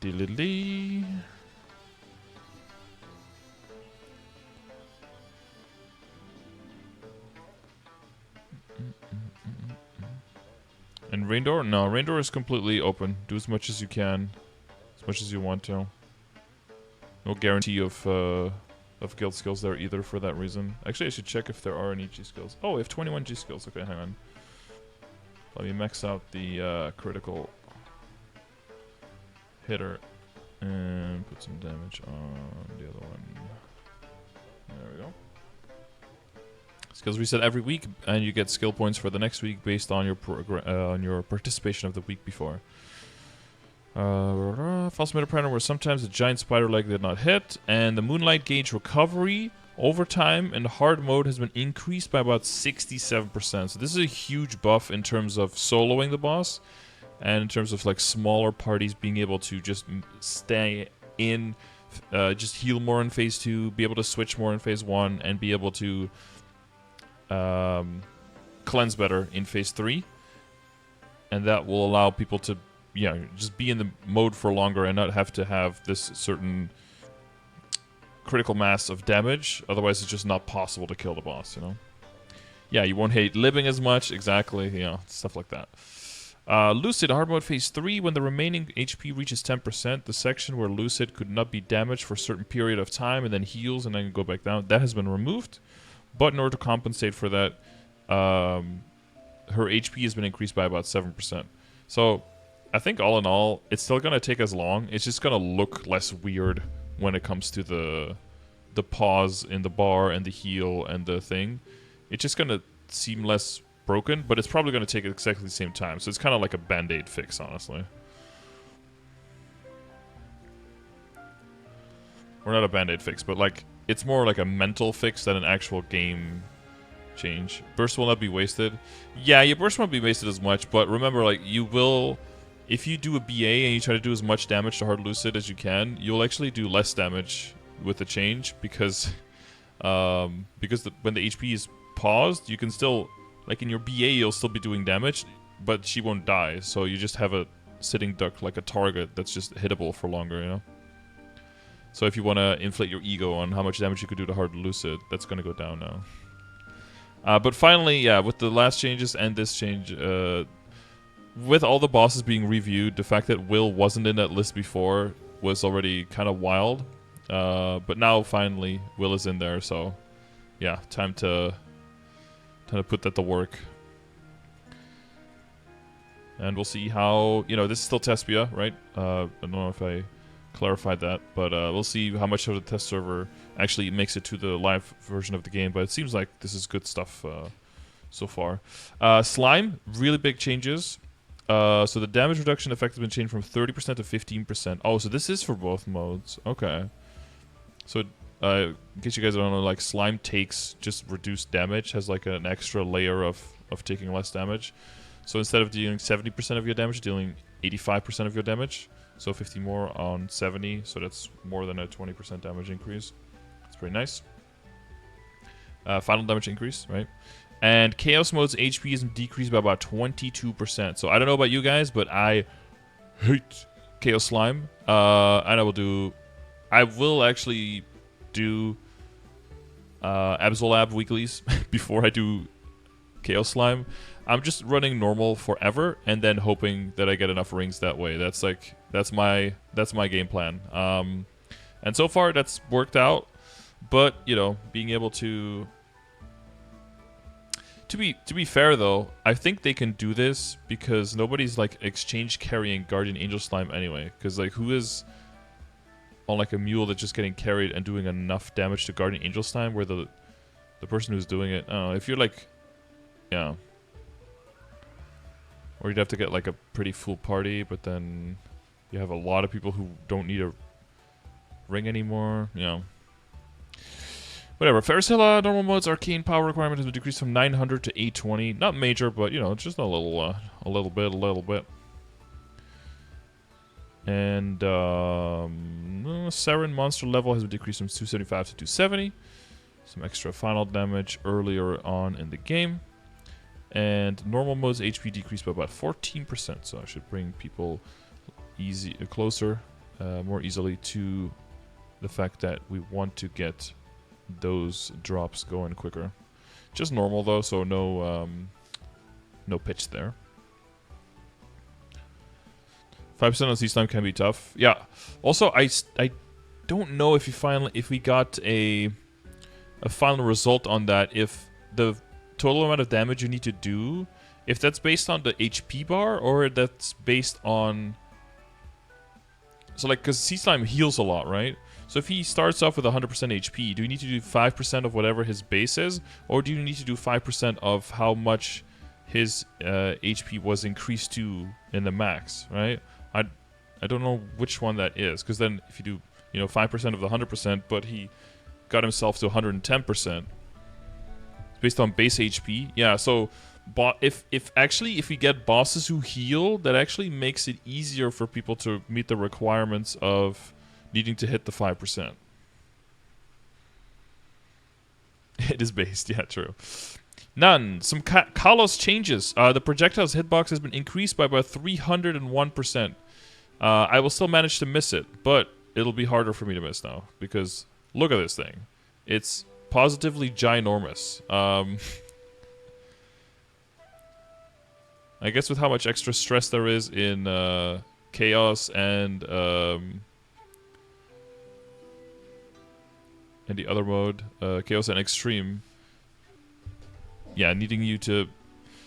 Diddly. And rain door? No, rain door is completely open. Do as much as you can, as much as you want to. No guarantee of guild skills there either for that reason. Actually, I should check if there are any G skills. Oh, we have 21 G skills. Okay, hang on. Let me max out the critical hitter and put some damage on the other one. There we go. Skills reset every week, and you get skill points for the next week based on your participation of the week before. False Meter Pattern, where sometimes the giant spider leg did not hit, and the Moonlight gauge recovery over time in hard mode has been increased by about 67%. So this is a huge buff in terms of soloing the boss, and in terms of like smaller parties being able to just stay in, just heal more in Phase 2, be able to switch more in Phase 1, and be able to cleanse better in Phase 3. and that will allow people to, yeah, just be in the mode for longer and not have to have this certain critical mass of damage. Otherwise, it's just not possible to kill the boss, you know? Yeah, you won't hate living as much, exactly, you know, stuff like that. Lucid, hard mode phase 3, when the remaining HP reaches 10%, the section where Lucid could not be damaged for a certain period of time and then heals and then go back down, that has been removed. But in order to compensate for that, her HP has been increased by about 7%. So, I think all in all, it's still going to take as long. It's just going to look less weird when it comes to the pause in the bar and the heal and the thing. It's just going to seem less broken, but it's probably going to take exactly the same time. So it's kind of like a band-aid fix, honestly. Or not a band-aid fix, but like it's more like a mental fix than an actual game change. Burst will not be wasted. Yeah, your burst won't be wasted as much, but remember, like, you will, if you do a BA and you try to do as much damage to hard Lucid as you can, you'll actually do less damage with the change because when the HP is paused, you can still, like in your BA, you'll still be doing damage, but she won't die. So you just have a sitting duck, like a target that's just hittable for longer, you know? So if you want to inflate your ego on how much damage you could do to hard Lucid, that's going to go down now. But finally, yeah, with the last changes and this change, with all the bosses being reviewed, the fact that Will wasn't in that list before was already kind of wild. But now, finally, Will is in there, so yeah, time to put that to work. And we'll see how, you know, this is still test beta, right? I don't know if I clarified that, but we'll see how much of the test server actually makes it to the live version of the game, but it seems like this is good stuff so far. Slime, really big changes. So the damage reduction effect has been changed from 30% to 15%. Oh, so this is for both modes. Okay. So, in case you guys don't know, like, Slime takes just reduced damage, has like an extra layer of taking less damage. So instead of dealing 70% of your damage, dealing 85% of your damage. So 50 more on 70, so that's more than a 20% damage increase. It's pretty nice. Final damage increase, right? And Chaos Mode's HP is decreased by about 22%. So I don't know about you guys, but I hate Chaos Slime. And I will actually do Absolab weeklies before I do Chaos Slime. I'm just running normal forever and then hoping that I get enough rings that way. That's my game plan. And so far that's worked out. But, you know, being able to be fair though, I think they can do this because nobody's like exchange carrying Guardian Angel Slime anyway. Because like who is on like a mule that's just getting carried and doing enough damage to Guardian Angel Slime where the person who's doing it, I don't know, if you're like, yeah. Or you'd have to get like a pretty full party, but then you have a lot of people who don't need a ring anymore, you know. Whatever. Ferricilla, normal modes, arcane power requirement has been decreased from 900 to 820. Not major, but you know, just a little bit. And Saren monster level has been decreased from 275 to 270. Some extra final damage earlier on in the game. And normal mode's HP decreased by about 14%, so I should bring people closer, more easily to the fact that we want to get those drops going quicker. Just normal though, so no pitch there. 5% on C-Slime can be tough. Yeah. Also, I don't know if we got a final result on that. If the total amount of damage you need to do, if that's based on the HP bar or that's based on, so like, because C-Slime heals a lot, right? So if he starts off with 100% HP, do you need to do 5% of whatever his base is, or do you need to do 5% of how much his HP was increased to in the max, right? I don't know which one that is, because then if you do, you know, 5% of the 100%, but he got himself to 110%. Based on base HP, yeah. So, if we get bosses who heal, that actually makes it easier for people to meet the requirements of needing to hit the 5%. It is based, yeah, true. None. Some Kalos changes. The projectile's hitbox has been increased by about 301%. I will still manage to miss it, but it'll be harder for me to miss now because look at this thing. It's positively ginormous. I guess with how much extra stress there is in Chaos and the other mode, Chaos and Extreme. Yeah, needing you to.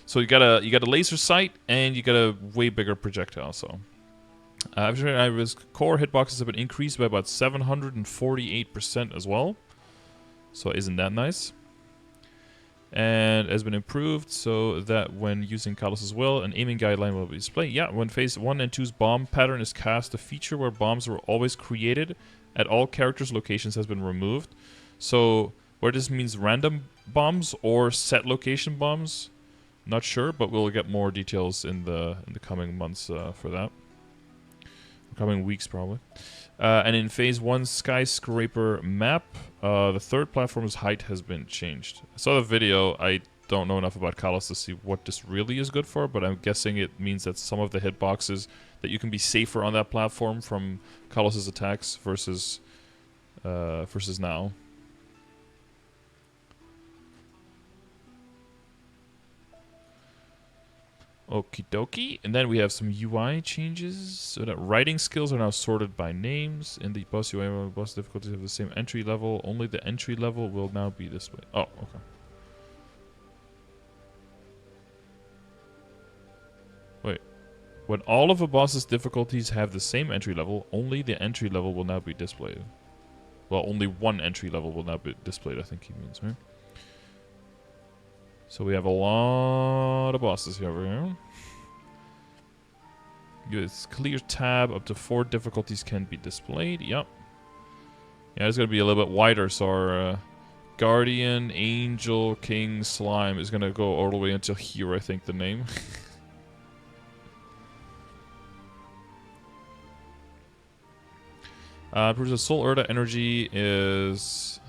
So you got a laser sight and you got a way bigger projectile. So, his core hitboxes have been increased by about 748% as well. So isn't that nice? And has been improved so that when using Kalos as well, an aiming guideline will be displayed. Yeah, when phase 1 and 2's bomb pattern is cast, a feature where bombs were always created at all characters' locations has been removed. So whether this means random bombs or set location bombs, not sure, but we'll get more details in the coming months for that. Coming weeks probably. And in phase 1 skyscraper map, the third platform's height has been changed. I saw the video. I don't know enough about Kalos to see what this really is good for, but I'm guessing it means that some of the hitboxes, that you can be safer on that platform from Kalos' attacks versus now. Okie dokie. And then we have some UI changes. So that writing skills are now sorted by names. In the boss UI, boss difficulties have the same entry level. Only the entry level will now be displayed. Oh, okay. Wait. When all of a boss's difficulties have the same entry level, only the entry level will now be displayed. Well, only one entry level will now be displayed, I think he means, right? So we have a lot of bosses here over here. It's clear tab, up to 4 difficulties can be displayed. Yep. Yeah, it's going to be a little bit wider, so our Guardian, Angel, King, Slime is going to go all the way until here, I think, the name. Proves that Soul Urda energy is...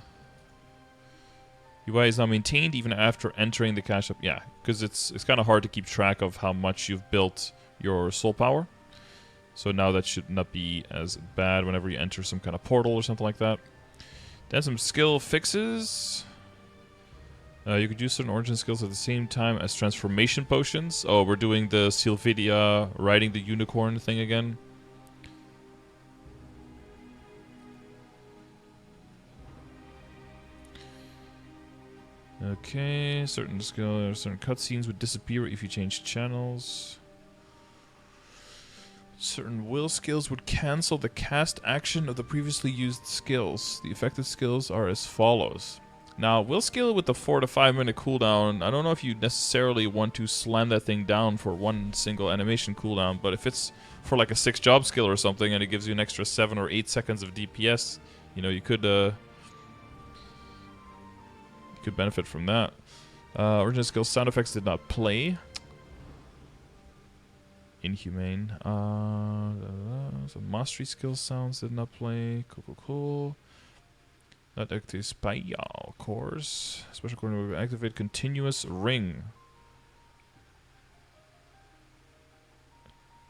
UI is now maintained even after entering the cache up. Yeah, because it's kind of hard to keep track of how much you've built your soul power. So now that should not be as bad whenever you enter some kind of portal or something like that. Then some skill fixes. You could use certain origin skills at the same time as transformation potions. Oh, we're doing the Sylvidia riding the unicorn thing again. Okay, certain cutscenes would disappear if you change channels. Certain will skills would cancel the cast action of the previously used skills. The effective skills are as follows. Now, will skill with the 4 to 5 minute cooldown, I don't know if you necessarily want to slam that thing down for one single animation cooldown, but if it's for like a 6 job skill or something and it gives you an extra 7 or 8 seconds of DPS, you know, you could benefit from that. Original skill sound effects did not play. Inhumane. Some mastery skill sounds did not play. Cool. Not active spyal cores. Special core will activate continuous ring.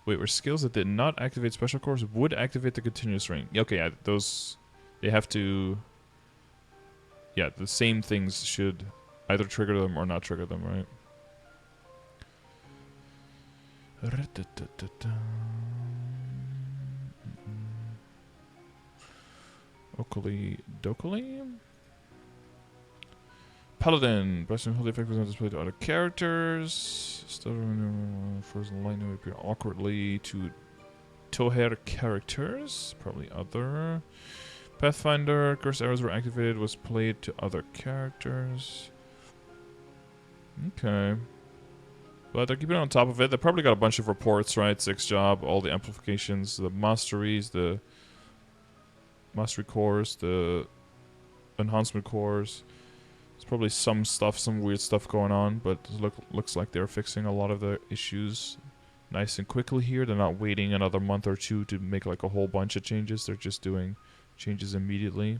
Wait, were skills that did not activate special cores would activate the continuous ring? Okay, yeah, those they have to. Yeah, the same things should either trigger them or not trigger them, right? Oakley Dokali? Paladin. Blessing holy effect was not displayed to other characters. Still frozen lightning would appear awkwardly to Toher characters. Probably other. Pathfinder, cursed arrows were activated, was played to other characters. Okay. But they're keeping on top of it. They probably got a bunch of reports, right? 6 job, all the amplifications, the masteries, the mastery cores, the enhancement cores. There's probably some stuff, some weird stuff going on, but looks like they're fixing a lot of the issues nice and quickly here. They're not waiting another month or 2 to make like a whole bunch of changes. They're just doing changes immediately.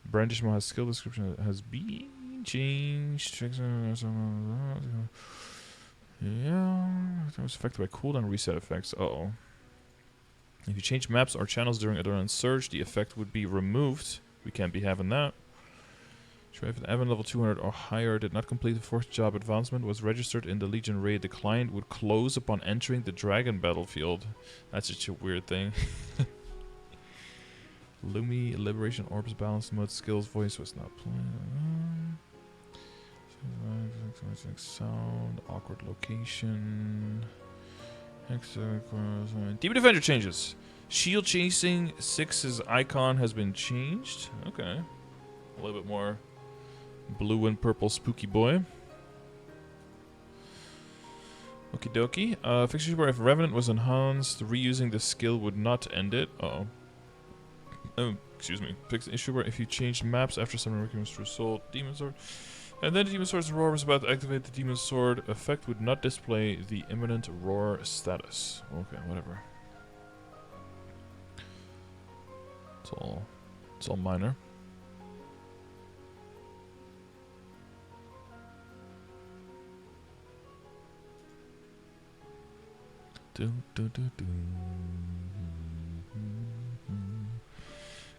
Brandishmo has skill description that has been Change. Yeah. It was affected by cooldown reset effects. Uh-oh. If you change maps or channels during Adrenaline Surge, the effect would be removed. We can't be having that. If an admin level 200 or higher did not complete the fourth job advancement, was registered in the Legion raid, the client would close upon entering the Dragon battlefield. That's such a weird thing. Lumi, Liberation Orbs, Balance Mode, Skills, Voice was not playing. Sound, awkward location. Demon Defender changes. Shield Chasing 6's icon has been changed. Okay. A little bit more blue and purple spooky boy. Okie dokie. Fixture where if Revenant was enhanced, reusing the skill would not end it. Uh-oh. Oh, excuse me. Fix the issue where if you changed maps after someone recommends through Soul, Demon Sword, and then the Demon Sword's roar was about to activate, the Demon Sword effect would not display the imminent roar status. Okay, whatever. It's all minor.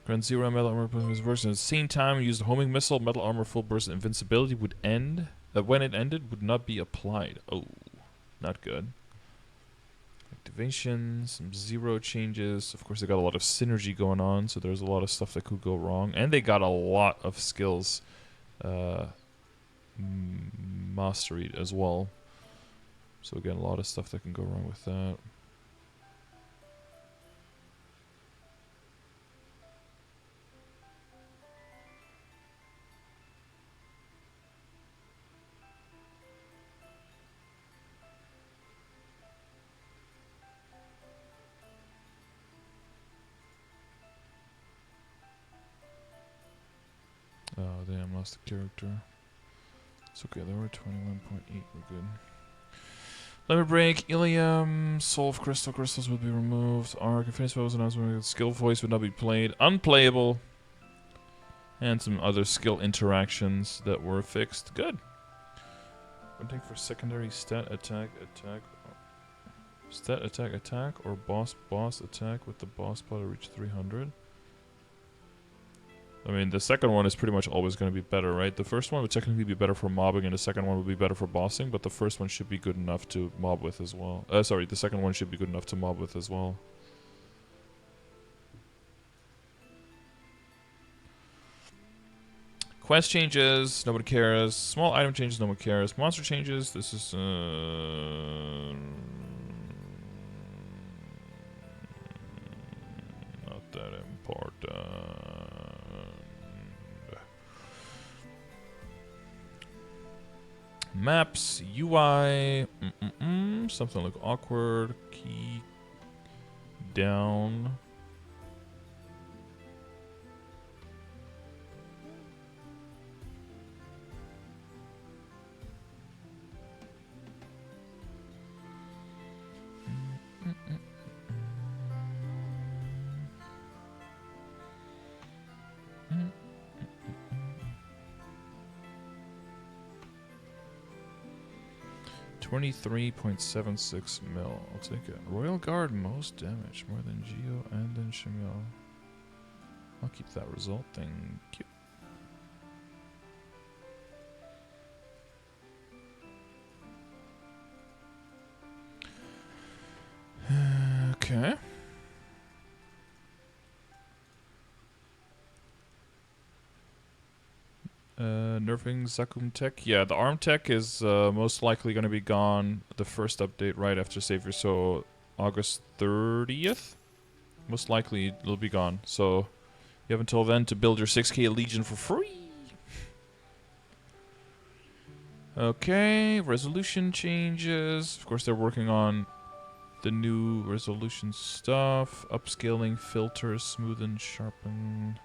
Grant 0 metal armor burst at the same time. Use the homing missile. Metal armor full burst invincibility would end. When it ended, would not be applied. Oh, not good. Activation, some 0 changes. Of course, they got a lot of synergy going on, so there's a lot of stuff that could go wrong. And they got a lot of skills mastered as well. So again, a lot of stuff that can go wrong with that. Oh damn, lost the character. It's okay, they were 21.8, we're good. Lemon Break, Ilium, Soul of Crystals would be removed. Arc, Infinity Spell was announced. Skill Voice would not be played. Unplayable. And some other skill interactions that were fixed. Good. One thing for secondary stat attack, stat attack, or boss attack with the boss power to reach 300. I mean, the second one is pretty much always going to be better, right? The first one would technically be better for mobbing, and the second one would be better for bossing, but the first one should be good enough to mob with as well. Sorry, the second one should be good enough to mob with as well. Quest changes, nobody cares. Small item changes, no one cares. Monster changes, this is... not that important. Maps, UI, something like awkward, key down. $23.76 mil. I'll take it. Royal Guard, most damage, more than Geo and then Shamil. I'll keep that result. Thank you. Okay. Nerfing Zakum Tech. Yeah, the ARM Tech is most likely going to be gone the first update right after Savior, so August 30th? Most likely it'll be gone, so you have until then to build your 6k Legion for free! Okay, resolution changes. Of course they're working on the new resolution stuff. Upscaling, filters, smoothen, sharpen.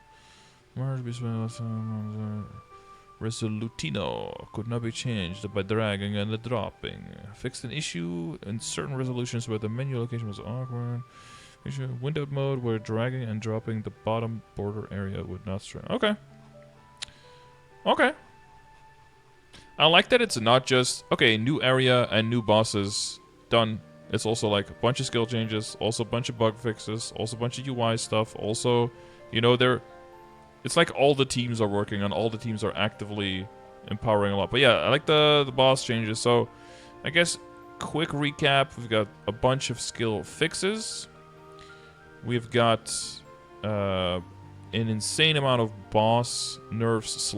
Resolutino could not be changed by dragging and dropping. Fixed an issue in certain resolutions where the menu location was awkward. Windowed mode where dragging and dropping the bottom border area would not strike. Okay. Okay. I like that it's not just, okay, new area and new bosses, done. It's also like a bunch of skill changes, also a bunch of bug fixes, also a bunch of UI stuff, also, you know, it's like all the teams are working on, all the teams are actively empowering a lot. But yeah, I like the boss changes. So I guess quick recap, we've got a bunch of skill fixes. We've got an insane amount of boss nerfs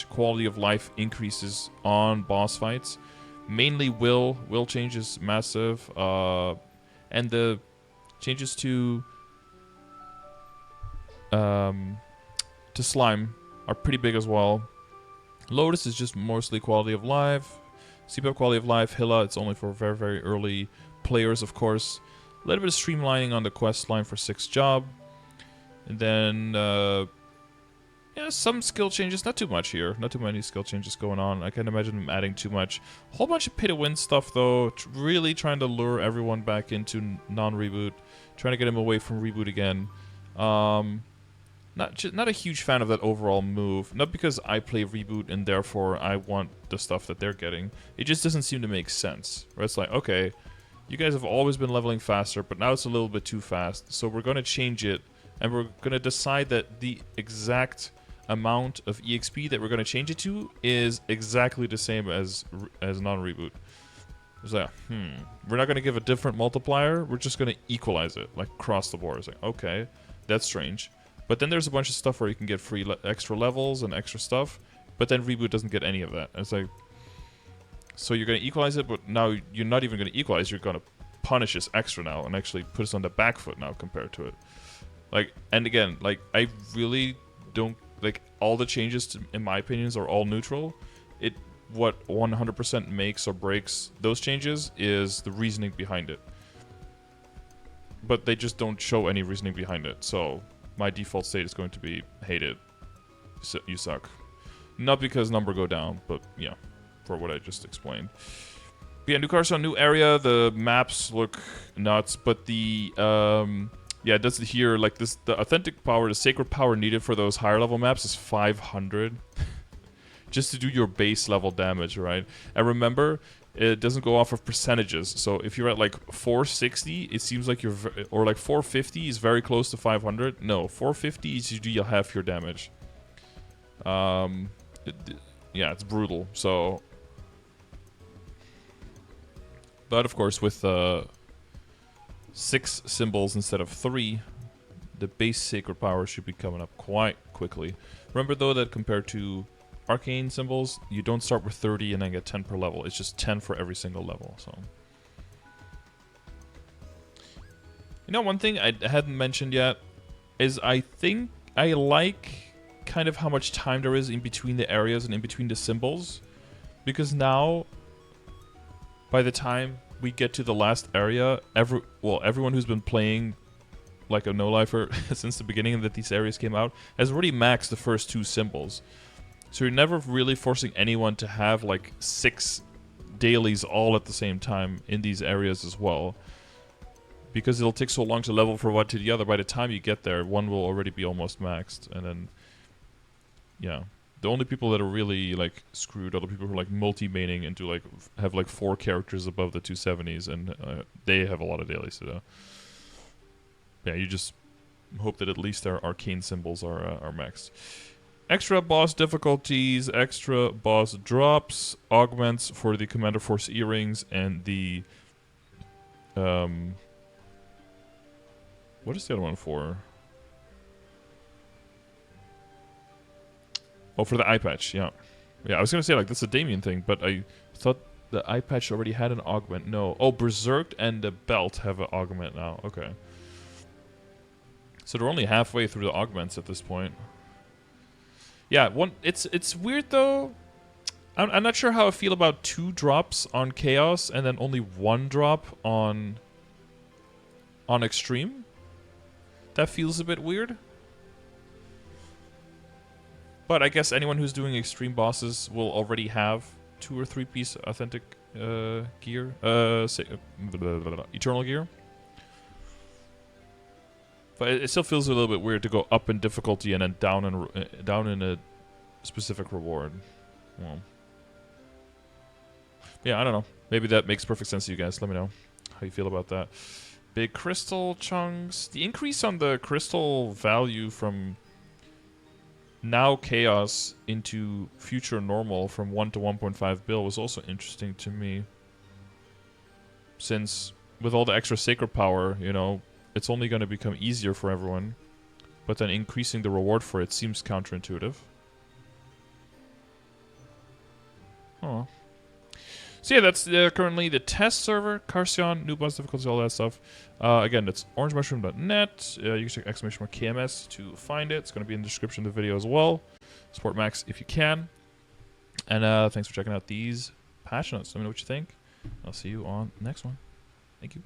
/ quality of life increases on boss fights. Mainly will changes massive, and the changes to slime are pretty big as well. Lotus is just mostly quality of life. CPAP quality of life. Hilla, it's only for very, very early players, of course. A little bit of streamlining on the quest line for 6th job. And then, yeah, some skill changes. Not too much here. Not too many skill changes going on. I can't imagine them adding too much. A whole bunch of pay-to-win stuff, though. Really trying to lure everyone back into non-reboot. Trying to get them away from reboot again. Not a huge fan of that overall move. Not because I play reboot and therefore I want the stuff that they're getting. It just doesn't seem to make sense. Where it's like, okay, you guys have always been leveling faster, but now it's a little bit too fast. So we're going to change it. And we're going to decide that the exact amount of EXP that we're going to change it to is exactly the same as non-reboot. It's like, we're not going to give a different multiplier. We're just going to equalize it, like across the board. It's like, okay, that's strange. But then there's a bunch of stuff where you can get free extra levels and extra stuff. But then reboot doesn't get any of that. And it's like, so you're going to equalize it, but now you're not even going to equalize. You're going to punish us extra now and actually put us on the back foot now compared to it. Like, and again, like, I really don't, like, all the changes, in my opinions, are all neutral. What 100% makes or breaks those changes is the reasoning behind it. But they just don't show any reasoning behind it, so my default state is going to be, hate it, so you suck. Not because number go down, but, yeah, for what I just explained. But yeah, new Carcion, new area, the maps look nuts, but the, yeah, it does here, like this, the authentic power, the sacred power needed for those higher level maps is 500. Just to do your base level damage, right? And remember, it doesn't go off of percentages. So if you're at like 460, it seems like you're, or like 450 is very close to 500. No, 450 is usually half your damage. Yeah, it's brutal. So, but of course with 6 symbols instead of 3, the base sacred power should be coming up quite quickly. Remember though that compared to arcane symbols, you don't start with 30 and then get 10 per level. It's just 10 for every single level. So, you know, one thing I hadn't mentioned yet is I think I like kind of how much time there is in between the areas and in between the symbols, because now by the time we get to the last area, everyone who's been playing like a no-lifer since the beginning that these areas came out has already maxed the first 2 symbols. So you're never really forcing anyone to have like 6 dailies all at the same time in these areas as well. Because it'll take so long to level from one to the other. By the time you get there, one will already be almost maxed. And then, yeah. The only people that are really like screwed are the people who are like multi-maining and to like have like 4 characters above the 270s. And they have a lot of dailies to do. Yeah, you just hope that at least their arcane symbols are maxed. Extra boss difficulties, extra boss drops, augments for the Commander Force earrings, and the what is the other one for? Oh, for the eye patch, yeah. Yeah, I was gonna say like that's a Damien thing, but I thought the eye patch already had an augment. No. Oh, Berserk and the belt have an augment now. Okay. So they're only halfway through the augments at this point. Yeah, it's weird though. I'm not sure how I feel about 2 drops on Chaos and then only 1 drop on Extreme. That feels a bit weird. But I guess anyone who's doing Extreme bosses will already have 2 or 3 piece authentic gear, eternal gear. But it still feels a little bit weird to go up in difficulty and then down in a specific reward. Well, Yeah, I don't know. Maybe that makes perfect sense to you guys. Let me know how you feel about that. Big crystal chunks. The increase on the crystal value from now chaos into future normal from 1 to 1.5 bill was also interesting to me. Since with all the extra sacred power, you know, it's only going to become easier for everyone. But then increasing the reward for it seems counterintuitive. Oh. So yeah, that's currently the test server, Carcion, new boss difficulties, all that stuff. Again, it's OrangeMushroom.net. You can check !KMS to find it. It's going to be in the description of the video as well. Support Max if you can. And thanks for checking out these patch notes. Let me know what you think. I'll see you on the next one. Thank you.